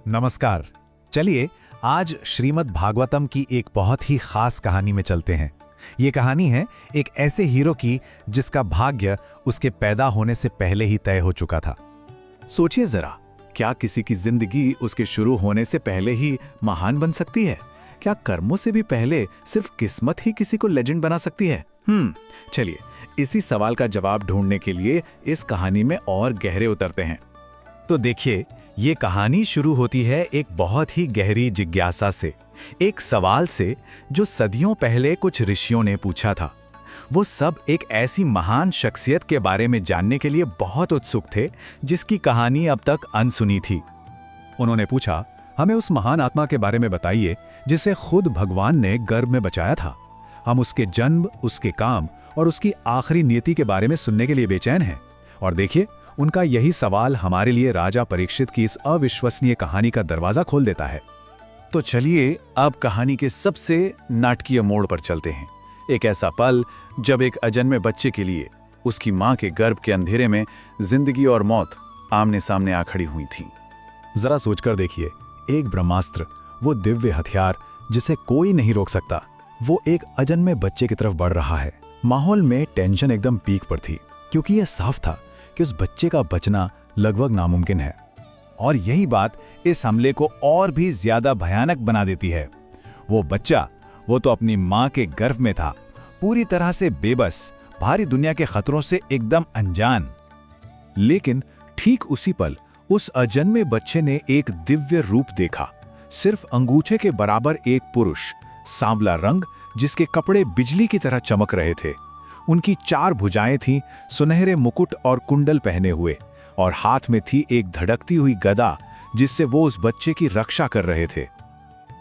नमस्कार। चलिए आज श्रीमद् भागवतम की एक बहुत ही खास कहानी में चलते हैं। ये कहानी है एक ऐसे हीरो की जिसका भाग्य उसके पैदा होने से पहले ही तय हो चुका था। सोचिए जरा, क्या किसी की जिंदगी उसके शुरू होने से पहले ही महान बन सकती है? क्या कर्मों से भी पहले सिर्फ किस्मत ही किसी को लेजेंड बना सकती है? चलिए इसी सवाल का जवाब ढूंढने के लिए इस कहानी में और गहरे उतरते हैं। तो देखिए, ये कहानी शुरू होती है एक बहुत ही गहरी जिज्ञासा से, एक सवाल से जो सदियों पहले कुछ ऋषियों ने पूछा था। वो सब एक ऐसी महान शख्सियत के बारे में जानने के लिए बहुत उत्सुक थे जिसकी कहानी अब तक अनसुनी थी। उन्होंने पूछा, हमें उस महान आत्मा के बारे में बताइए जिसे खुद भगवान ने गर्भ में बचाया था। हम उसके जन्म, उसके काम और उसकी आखिरी नियति के बारे में सुनने के लिए बेचैन हैं। और देखिए, उनका यही सवाल हमारे लिए राजा परीक्षित की इस अविश्वसनीय कहानी का दरवाजा खोल देता है। तो चलिए अब कहानी के सबसे नाटकीय मोड़ पर चलते हैं। एक ऐसा पल जब एक अजन्मे बच्चे के लिए उसकी मां के गर्भ के अंधेरे में जिंदगी और मौत आमने सामने आ खड़ी हुई थी। जरा सोचकर देखिए, एक ब्रह्मास्त्र, वो दिव्य हथियार जिसे कोई नहीं रोक सकता, वो एक अजन्मे बच्चे की तरफ बढ़ रहा है। माहौल में टेंशन एकदम पीक पर थी, क्योंकि यह साफ था कि उस बच्चे का बचना लगभग नामुमकिन है। और यही बात इस हमले को और भी ज्यादा भयानक बना देती है। वो बच्चा, वो तो अपनी मां के गर्भ में था, पूरी तरह से बेबस, भारी दुनिया के खतरों से एकदम अनजान। लेकिन ठीक उसी पल उस अजन्मे बच्चे ने एक दिव्य रूप देखा। सिर्फ अंगूठे के बराबर एक पुरुष, सांवला रंग जिसके कपड़े बिजली की तरह चमक रहे थे। उनकी 4 भुजाएं थीं, सुनहरे मुकुट और कुंडल पहने हुए, और हाथ में थी एक धड़कती हुई गदा जिससे वो उस बच्चे की रक्षा कर रहे थे।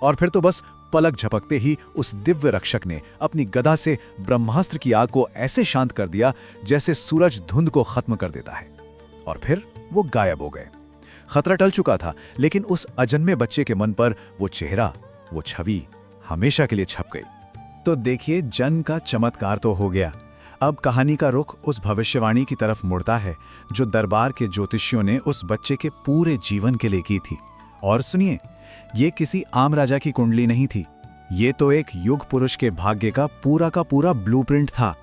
और फिर तो बस पलक झपकते ही उस दिव्य रक्षक ने अपनी गदा से ब्रह्मास्त्र की आग को ऐसे शांत कर दिया जैसे सूरज धुंध को खत्म कर देता है। और फिर वो गायब हो गए। खतरा टल चुका था, लेकिन उस अजन्मे बच्चे के मन पर वो चेहरा, वो छवि हमेशा के लिए छप गई। तो देखिए, जन्म का चमत्कार तो हो गया। अब कहानी का रुख उस भविष्यवाणी की तरफ मुड़ता है जो दरबार के ज्योतिषियों ने उस बच्चे के पूरे जीवन के लिए की थी। और सुनिए, ये किसी आम राजा की कुंडली नहीं थी, ये तो एक युग पुरुष के भाग्य का पूरा ब्लूप्रिंट था।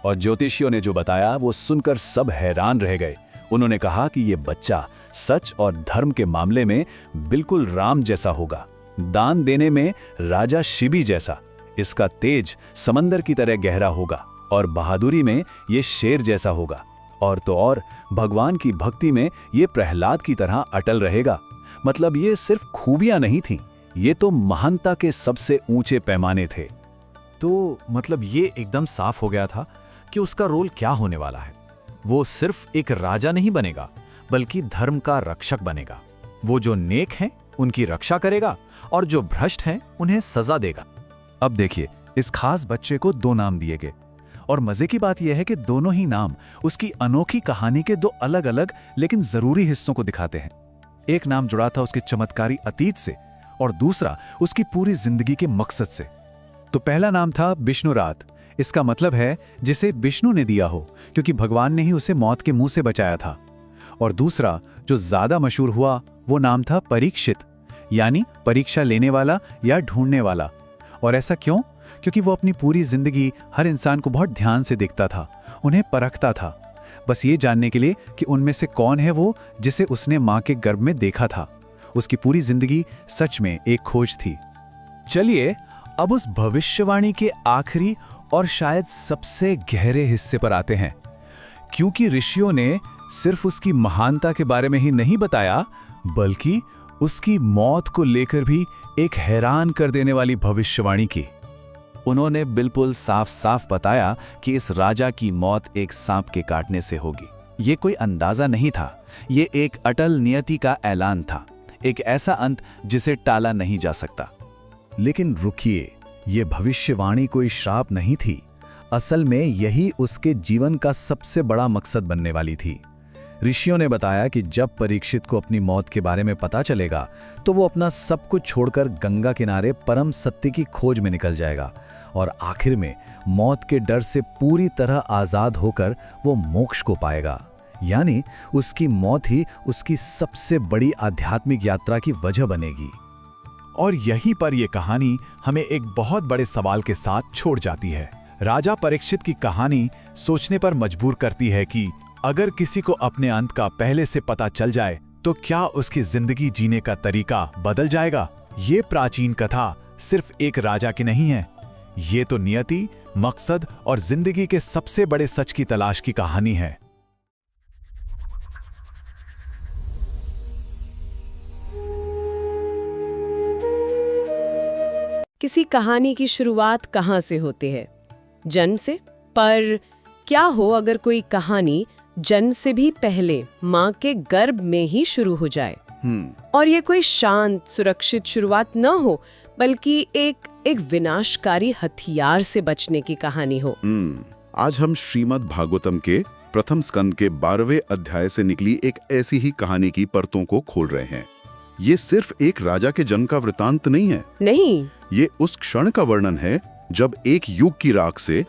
और ज्योतिषियों ने जो बताया वो सुनकर सब हैरान रह गए। उन्होंने कहा कि ये बच्चा सच और धर्म के मामले में बिल्कुल राम जैसा होगा, दान देने में राजा शिबी जैसा, इसका तेज समंदर की तरह गहरा होगा, और बहादुरी में ये शेर जैसा होगा, और तो और भगवान की भक्ति में ये प्रहलाद की तरह अटल रहेगा। मतलब ये सिर्फ खूबियां नहीं थीं, ये तो महानता के सबसे ऊंचे पैमाने थे। तो मतलब ये एकदम साफ हो गया था कि उसका रोल क्या होने वाला है। वो सिर्फ एक राजा नहीं बनेगा, बल्कि धर्म का रक्षक बनेगा। वो जो नेक हैं उनकी रक्षा करेगा, और जो भ्रष्ट हैं उन्हें सजा देगा। अब देखिए, इस खास बच्चे को 2 नाम दिए गए, और मजे की बात यह है कि दोनों ही नाम उसकी अनोखी कहानी के 2 अलग-अलग लेकिन जरूरी हिस्सों को दिखाते हैं। एक नाम जुड़ा था उसके चमत्कारी अतीत से, और दूसरा उसकी पूरी जिंदगी के मकसद से। तो पहला नाम था विष्णुरात। इसका मतलब है जिसे विष्णु ने दिया हो, क्योंकि भगवान ने ही उसे मौत के मुंह से बचाया था। और दूसरा जो ज्यादा मशहूर हुआ, वो नाम था परीक्षित, यानी परीक्षा लेने वाला या ढूंढने वाला। और ऐसा क्यों? क्योंकि वो अपनी पूरी जिंदगी हर इंसान को बहुत ध्यान से देखता था, उन्हें परखता था, बस ये जानने के लिए कि उनमें से कौन है वो जिसे उसने मां के गर्भ में देखा था। उसकी पूरी जिंदगी सच में एक खोज थी। चलिए अब उस भविष्यवाणी के आखिरी और शायद सबसे गहरे हिस्से पर आते हैं, क्योंकि ऋषियों ने सिर्फ उसकी महानता के बारे में ही नहीं बताया, बल्कि उसकी मौत को लेकर भी एक हैरान कर देने वाली भविष्यवाणी की। उन्होंने बिल्कुल साफ साफ बताया कि इस राजा की मौत एक सांप के काटने से होगी। ये कोई अंदाजा नहीं था, ये एक अटल नियति का ऐलान था, एक ऐसा अंत जिसे टाला नहीं जा सकता। लेकिन रुकिए, ये भविष्यवाणी कोई श्राप नहीं थी। असल में यही उसके जीवन का सबसे बड़ा मकसद बनने वाली थी। ऋषियों ने बताया कि जब परीक्षित को अपनी मौत के बारे में पता चलेगा तो वो अपना सब कुछ छोड़कर गंगा किनारे परम सत्य की खोज में निकल जाएगा, और आखिर में मौत के डर से पूरी तरह आजाद होकर वो मोक्ष को पाएगा। यानी उसकी मौत ही उसकी सबसे बड़ी आध्यात्मिक यात्रा की वजह बनेगी। और यहीं पर यह कहानी हमें एक बहुत बड़े सवाल के साथ छोड़ जाती है। राजा परीक्षित की कहानी सोचने पर मजबूर करती है कि अगर किसी को अपने अंत का पहले से पता चल जाए तो क्या उसकी जिंदगी जीने का तरीका बदल जाएगा। ये प्राचीन कथा सिर्फ एक राजा की नहीं है, ये तो नियति, मकसद और जिंदगी के सबसे बड़े सच की तलाश की कहानी है। किसी कहानी की शुरुआत कहाँ से होती है? जन्म से। पर क्या हो अगर कोई कहानी जन्म से भी पहले माँ के गर्भ में ही शुरू हो जाए और ये कोई शांत सुरक्षित शुरुआत न हो, बल्कि एक विनाशकारी हथियार से बचने की कहानी हो। आज हम श्रीमद् भागवतम के प्रथम स्कंद के 12वें अध्याय से निकली एक ऐसी ही कहानी की परतों को खोल रहे हैं। ये सिर्फ एक राजा के जन्म का वृतांत नहीं है। नहीं, ये उस क्षण का वर्णन है जब एक युग की राख से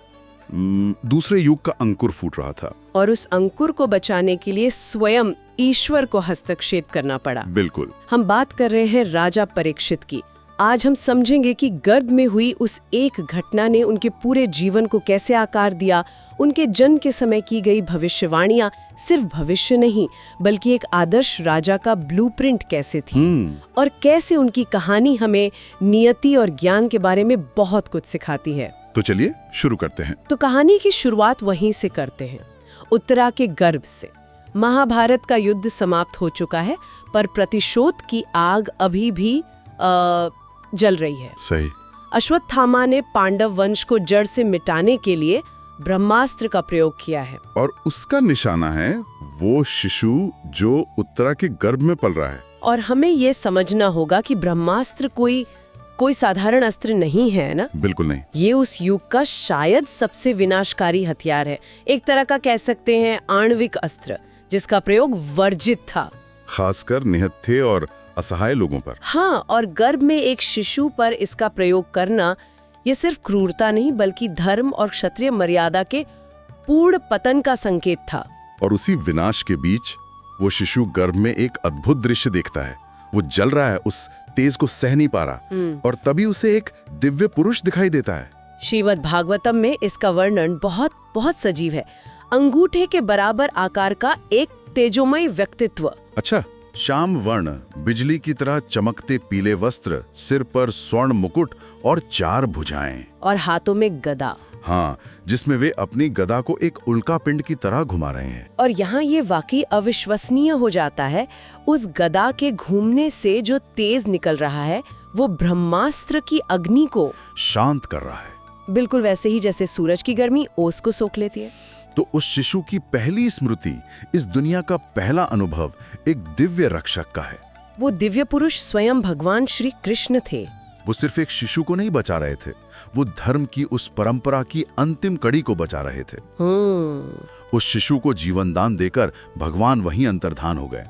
दूसरे युग का अंकुर फूट रहा था, और उस अंकुर को बचाने के लिए स्वयं ईश्वर को हस्तक्षेप करना पड़ा। बिल्कुल। हम बात कर रहे हैं राजा परीक्षित की। आज हम समझेंगे कि गर्भ में हुई उस एक घटना ने उनके पूरे जीवन को कैसे आकार दिया। उनके जन्म के समय की गई भविष्यवाणियां सिर्फ भविष्य नहीं, बल्कि एक आदर्श राजा का ब्लूप्रिंट कैसे थी, और कैसे उनकी कहानी हमें नियति और ज्ञान के बारे में बहुत कुछ सिखाती है। तो चलिए शुरू करते हैं। तो कहानी की शुरुआत वहीं से करते हैं, उत्तरा के गर्भ से। महाभारत का युद्ध समाप्त हो चुका है, पर प्रतिशोध की आग अभी भी जल रही है। सही। अश्वत्थामा ने पांडव वंश को जड़ से मिटाने के लिए ब्रह्मास्त्र का प्रयोग किया है, और उसका निशाना है वो शिशु जो उत्तरा के गर्भ में पल रहा है। और हमें ये समझना होगा कि ब्रह्मास्त्र कोई साधारण अस्त्र नहीं है ना। बिल्कुल नहीं। ये उस युग का शायद सबसे विनाशकारी हथियार है। एक तरह का कह सकते हैं आणविक अस्त्र, जिसका प्रयोग वर्जित था, खासकर निहत्थे और असहाय लोगों पर। हाँ, और गर्भ में एक शिशु पर इसका प्रयोग करना ये सिर्फ क्रूरता नहीं, बल्कि धर्म और क्षत्रिय मर्यादा के पूर्ण पतन का संकेत था। और उसी विनाश के बीच वो शिशु गर्भ में एक अद्भुत दृश्य देखता है। वो जल रहा है, उस तेज को सह नहीं पा रहा, और तभी उसे एक दिव्य पुरुष दिखाई देता है। श्रीमद् भागवतम में इसका वर्णन बहुत बहुत सजीव है। अंगूठे के बराबर आकार का एक तेजोमय व्यक्तित्व। अच्छा, श्याम वर्ण, बिजली की तरह चमकते पीले वस्त्र, सिर पर स्वर्ण मुकुट और 4 भुजाएं, और हाथों में गदा। हाँ, जिसमें वे अपनी गदा को एक उल्का पिंड की तरह घुमा रहे हैं। और यहाँ ये वाकई अविश्वसनीय हो जाता है। उस गदा के घूमने से जो तेज निकल रहा है, वो ब्रह्मास्त्र की अग्नि को शांत कर रहा है, बिल्कुल वैसे ही जैसे सूरज की गर्मी ओस को सोख लेती है। तो उस शिशु की पहली स्मृति, इस दुनिया का पहला अनुभव एक दिव्य रक्षक का है। वो दिव्य पुरुष स्वयं भगवान श्री कृष्ण थे। वो सिर्फ एक शिशु को नहीं बचा रहे थे, वो धर्म की उस परंपरा की अंतिम कड़ी को बचा रहे थे। उस शिशु को जीवन दान देकर भगवान वहीं अंतर्धान हो गए,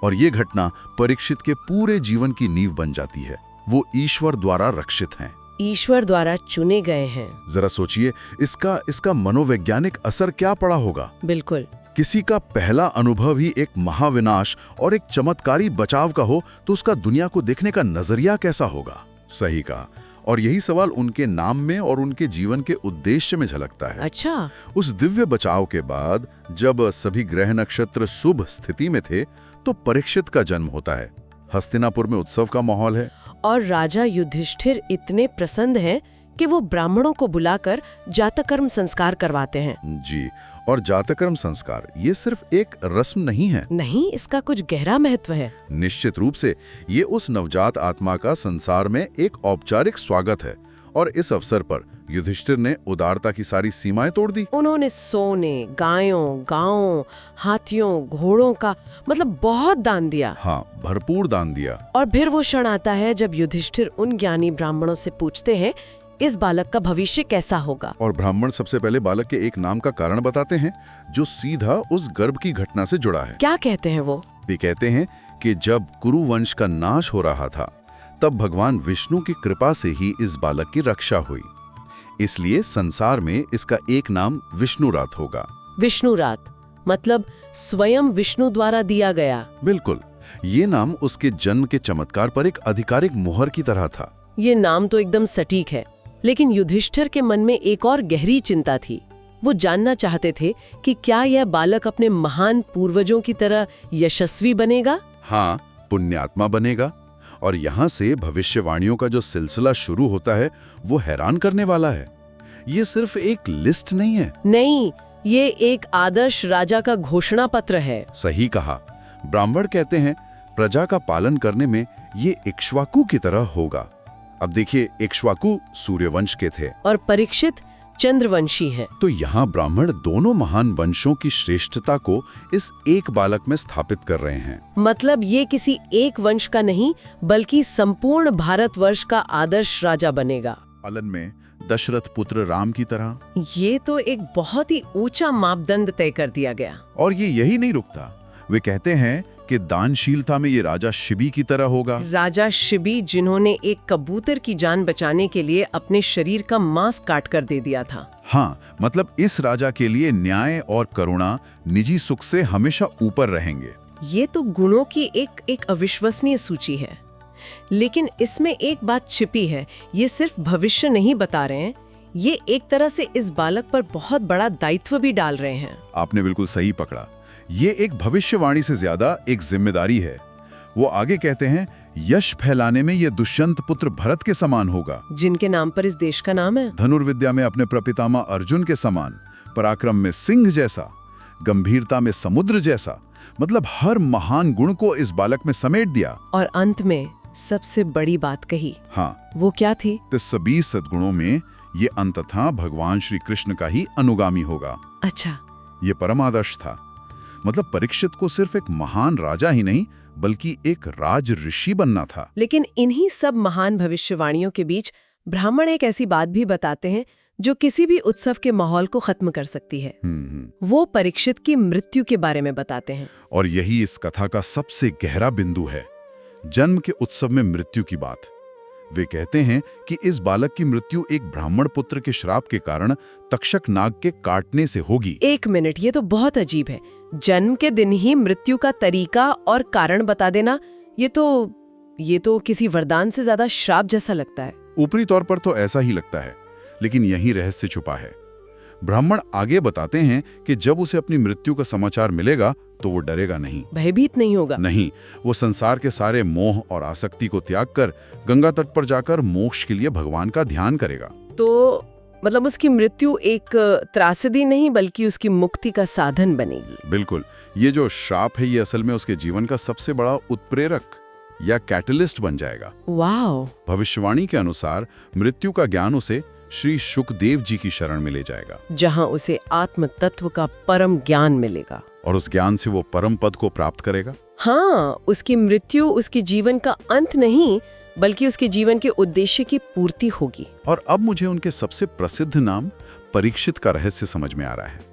और ये घटना परीक्षित के पूरे जीवन की नींव बन जाती है। वो ईश्वर द्वारा रक्षित हैं, ईश्वर द्वारा चुने गए हैं। जरा सोचिए, इसका मनोवैज्ञानिक असर क्या पड़ा होगा। बिल्कुल। किसी का पहला अनुभव ही एक महाविनाश और एक चमत्कारी बचाव का हो, तो उसका दुनिया को देखने का नजरिया कैसा होगा। सही कहा। और यही सवाल उनके नाम में और उनके जीवन के उद्देश्य में झलकता है। अच्छा। उस दिव्य बचाव के बाद जब सभी ग्रह नक्षत्र शुभ स्थिति में थे, तो परीक्षित का जन्म होता है। हस्तिनापुर में उत्सव का माहौल है, और राजा युधिष्ठिर इतने प्रसन्न हैं कि वो ब्राह्मणों को बुलाकर जातकर्म संस्कार करवाते हैं। जी। और जातकर्म संस्कार ये सिर्फ एक रस्म नहीं है। नहीं, इसका कुछ गहरा महत्व है। निश्चित रूप से ये उस नवजात आत्मा का संसार में एक औपचारिक स्वागत है, और इस अवसर पर युधिष्ठिर ने उदारता की सारी सीमाएं तोड़ दी। उन्होंने सोने, गायों, गांवों, हाथियों, घोड़ों का बहुत दान दिया। हाँ, भरपूर दान दिया। और फिर वो क्षण आता है जब युधिष्ठिर उन ज्ञानी ब्राह्मणों से पूछते हैं, इस बालक का भविष्य कैसा होगा। और ब्राह्मण सबसे पहले बालक के एक नाम का कारण बताते हैं, जो सीधा उस गर्भ की घटना से जुड़ा है। क्या कहते हैं वो? वे कहते हैं कि जब कुरु वंश का नाश हो रहा था, तब भगवान विष्णु की कृपा से ही इस बालक की रक्षा हुई। इसलिए संसार में इसका एक नाम विष्णुरात होगा। विष्णुरात, मतलब स्वयं विष्णु द्वारा दिया गया। बिल्कुल, ये नाम उसके जन्म के चमत्कार पर एक आधिकारिक मुहर की तरह था। ये नाम तो एकदम सटीक है, लेकिन युधिष्ठिर के मन में एक और गहरी चिंता थी। वो जानना चाहते थे कि क्या यह बालक अपने महान पूर्वजों की तरह यशस्वी बनेगा? हाँ, पुण्यात्मा बनेगा। और यहाँ से भविष्यवाणियों का जो सिलसिला शुरू होता है वो हैरान करने वाला है। ये सिर्फ एक लिस्ट नहीं है। नहीं, ये एक आदर्श राजा का घोषणा पत्र है। सही कहा। ब्राह्मण कहते हैं प्रजा का पालन करने में ये इक्ष्वाकु की तरह होगा। अब देखिए, इक्ष्वाकु सूर्यवंश के थे और परीक्षित चंद्रवंशी हैं। तो यहाँ ब्राह्मण दोनों महान वंशों की श्रेष्ठता को इस एक बालक में स्थापित कर रहे हैं। मतलब ये किसी एक वंश का नहीं, बल्कि संपूर्ण भारतवर्ष का आदर्श राजा बनेगा। पालन में दशरथ पुत्र राम की तरह। ये तो एक बहुत ही ऊंचा मापदंड तय कर दिया गया। और ये यही नहीं रुकता, वे कहते हैं कि दानशीलता में ये राजा शिबी की तरह होगा। राजा शिबी, जिन्होंने एक कबूतर की जान बचाने के लिए अपने शरीर का मांस काट कर दे दिया था। हाँ, मतलब इस राजा के लिए न्याय और करुणा निजी सुख से हमेशा ऊपर रहेंगे। ये तो गुणों की एक अविश्वसनीय सूची है। लेकिन इसमें एक बात छिपी है। ये सिर्फ भविष्य नहीं बता रहे हैं, ये एक तरह से इस बालक पर बहुत बड़ा दायित्व भी डाल रहे हैं। आपने बिल्कुल सही पकड़ा। ये एक भविष्यवाणी से ज्यादा एक जिम्मेदारी है। वो आगे कहते हैं, यश फैलाने में ये दुष्यंत पुत्र भरत के समान होगा, जिनके नाम पर इस देश का नाम है। धनुर्विद्या में अपने प्रपितामह अर्जुन के समान, पराक्रम में सिंह जैसा, गंभीरता में समुद्र जैसा। मतलब हर महान गुण को इस बालक में समेट दिया। और अंत में सबसे बड़ी बात कही। हाँ, वो क्या थी? इस सभी सद्गुणों में ये अंततः भगवान श्री कृष्ण का ही अनुगामी होगा। अच्छा, ये परम आदर्श था। मतलब परीक्षित को सिर्फ एक महान राजा ही नहीं, बल्कि एक राज ऋषि बनना था। लेकिन इन्हीं सब महान भविष्यवाणियों के बीच ब्राह्मण एक ऐसी बात भी बताते हैं जो किसी भी उत्सव के माहौल को खत्म कर सकती है। वो परीक्षित की मृत्यु के बारे में बताते हैं। और यही इस कथा का सबसे गहरा बिंदु है, जन्म के उत्सव में मृत्यु की बात। वे कहते हैं कि इस बालक की मृत्यु एक ब्राह्मण पुत्र के श्राप के कारण तक्षक नाग के काटने से होगी। एक मिनट, ये तो बहुत अजीब है। जन्म के दिन ही मृत्यु का तरीका और कारण बता देना, ये तो किसी वरदान से ज्यादा श्राप जैसा लगता है। ऊपरी तौर पर तो ऐसा ही लगता है, लेकिन यही रहस्य छुपा है। ब्राह्मण आगे बताते हैं कि जब उसे अपनी मृत्यु का समाचार मिलेगा तो वो डरेगा नहीं, भयभीत नहीं होगा। नहीं, वो संसार के सारे मोह और आसक्ति को त्याग कर गंगा तट पर जाकर मोक्ष के लिए भगवान का ध्यान करेगा। तो मतलब उसकी मृत्यु एक त्रासदी नहीं, बल्कि उसकी मुक्ति का साधन बनेगी। बिल्कुल। ये जो श्राप है, ये असल में उसके जीवन का सबसे बड़ा उत्प्रेरक या कैटलिस्ट बन जाएगा। वाह! भविष्यवाणी के अनुसार मृत्यु का ज्ञान उसे श्री शुकदेव जी की शरण में ले जाएगा, जहां उसे आत्म तत्व का परम ज्ञान मिलेगा। और उस ज्ञान से वो परम पद को प्राप्त करेगा। हाँ, उसकी मृत्यु उसके जीवन का अंत नहीं, बल्कि उसके जीवन के उद्देश्य की पूर्ति होगी। और अब मुझे उनके सबसे प्रसिद्ध नाम परीक्षित का रहस्य समझ में आ रहा है।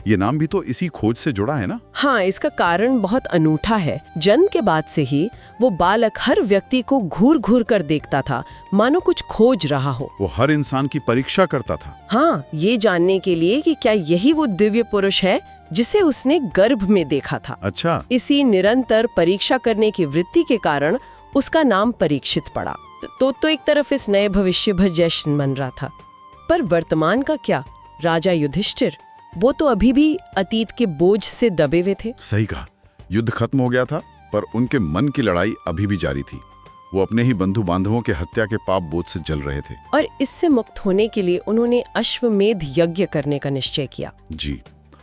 ये नाम भी तो इसी खोज से जुड़ा है ना? हाँ, इसका कारण बहुत अनूठा है। जन्म के बाद से ही वो बालक हर व्यक्ति को घूर घूर कर देखता था, मानो कुछ खोज रहा हो। वो हर इंसान की परीक्षा करता था। हाँ, ये जानने के लिए कि क्या यही वो दिव्य पुरुष है जिसे उसने गर्भ में देखा था। अच्छा। इसी निरंतर परीक्षा करने की वृत्ति के कारण उसका नाम परीक्षित पड़ा। तो एक तरफ इस नए भविष्य जश्न मन रहा था, पर वर्तमान का क्या? राजा युधिष्ठिर, वो तो अभी भी अतीत के बोझ से दबे हुए थे। सही कहा। युद्ध खत्म हो गया था, पर उनके मन की लड़ाई अभी भी जारी थी। वो अपने ही बंधु बांधवों के हत्या के पाप बोझ से जल रहे थे। और इससे मुक्त होने के लिए उन्होंने अश्वमेध यज्ञ करने का निश्चय किया। जी।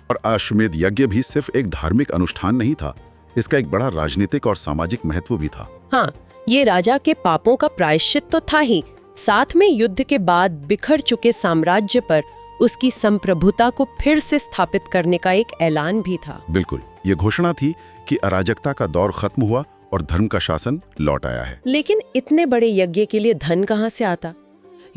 और अश्वमेध यज्ञ भी सिर्फ एक धार्मिक अनुष्ठान नहीं था, इसका एक बड़ा राजनीतिक और सामाजिक महत्व भी था। हाँ, ये राजा के पापों का प्रायश्चित तो था ही, साथ में युद्ध के बाद बिखर चुके साम्राज्य पर उसकी संप्रभुता को फिर से स्थापित करने का एक ऐलान भी था। बिल्कुल। ये घोषणा थी कि अराजकता का दौर खत्म हुआ और धर्म का शासन लौट आया है। लेकिन इतने बड़े यज्ञ के लिए धन कहाँ से आता?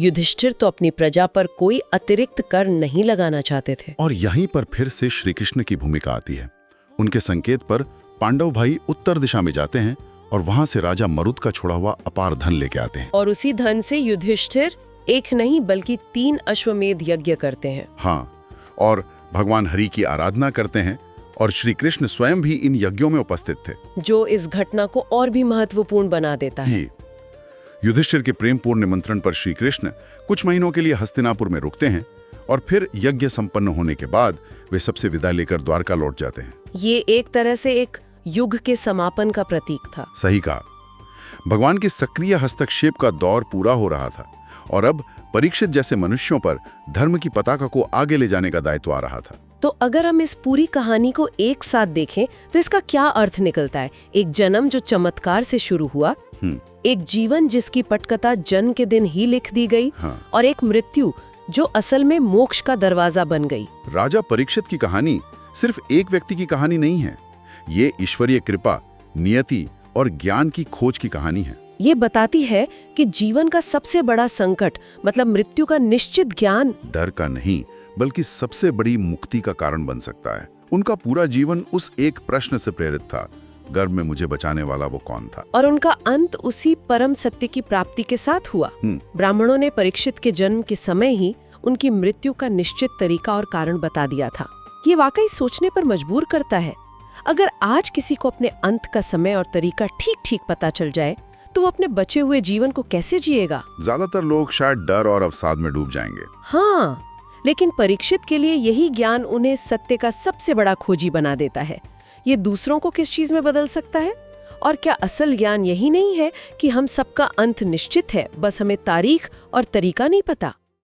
युधिष्ठिर तो अपनी प्रजा पर कोई अतिरिक्त कर नहीं लगाना चाहते थे। और यहीं पर फिर से श्री कृष्ण की भूमिका आती है। उनके संकेत पर पांडव भाई उत्तर दिशा में जाते हैं और वहां से राजा मरुत का छोड़ा हुआ अपार धन लेके आते हैं। और उसी धन से युधिष्ठिर एक नहीं बल्कि 3 अश्वमेध यज्ञ करते हैं। हाँ, और भगवान हरि की आराधना करते हैं और श्री कृष्ण स्वयं भी इन यज्ञों में उपस्थित थे। जो इस घटना को और भी महत्वपूर्ण बना देता है। जी। युधिष्ठिर के प्रेमपूर्ण निमंत्रण पर श्री कृष्ण कुछ महीनों के लिए हस्तिनापुर में रुकते हैं और फिर यज्ञ संपन्न होने के बाद वे सबसे विदा लेकर द्वारका लौट जाते हैं। ये एक तरह से एक युग के समापन का प्रतीक था। सही कहा। भगवान के सक्रिय हस्तक्षेप का दौर पूरा हो रहा था और अब परीक्षित जैसे मनुष्यों पर धर्म की पताका को आगे ले जाने का दायित्व आ रहा था। तो अगर हम इस पूरी कहानी को एक साथ देखें तो इसका क्या अर्थ निकलता है? एक जन्म जो चमत्कार से शुरू हुआ, एक जीवन जिसकी पटकथा जन्म के दिन ही लिख दी गई, और एक मृत्यु जो असल में मोक्ष का दरवाजा बन गई। राजा परीक्षित की कहानी सिर्फ एक व्यक्ति की कहानी नहीं है, ये ईश्वरीय कृपा, नियति और ज्ञान की खोज की कहानी है। ये बताती है कि जीवन का सबसे बड़ा संकट मतलब मृत्यु का निश्चित ज्ञान डर का नहीं बल्कि सबसे बड़ी मुक्ति का कारण बन सकता है। उनका पूरा जीवन उस एक प्रश्न से प्रेरित था, गर्भ में मुझे बचाने वाला वो कौन था? और उनका अंत उसी परम सत्य की प्राप्ति के साथ हुआ। ब्राह्मणों ने परीक्षित के जन्म के समय ही उनकी मृत्यु का निश्चित तरीका और कारण बता दिया था। ये वाकई सोचने पर मजबूर करता है। अगर आज किसी को अपने अंत का समय और तरीका ठीक-ठीक पता चल जाए तो वो अपने बचे हुए जीवन को कैसे जिएगा? ज्यादातर लोग शायद डर और अवसाद में डूब जाएंगे। हाँ, लेकिन परीक्षित के लिए यही ज्ञान उन्हें सत्य का सबसे बड़ा खोजी बना देता है। ये दूसरों को किस चीज में बदल सकता है? और क्या असल ज्ञान यही नहीं है कि हम सबका अंत निश्चित है, बस हमें तारीख और तरीका नहीं पता?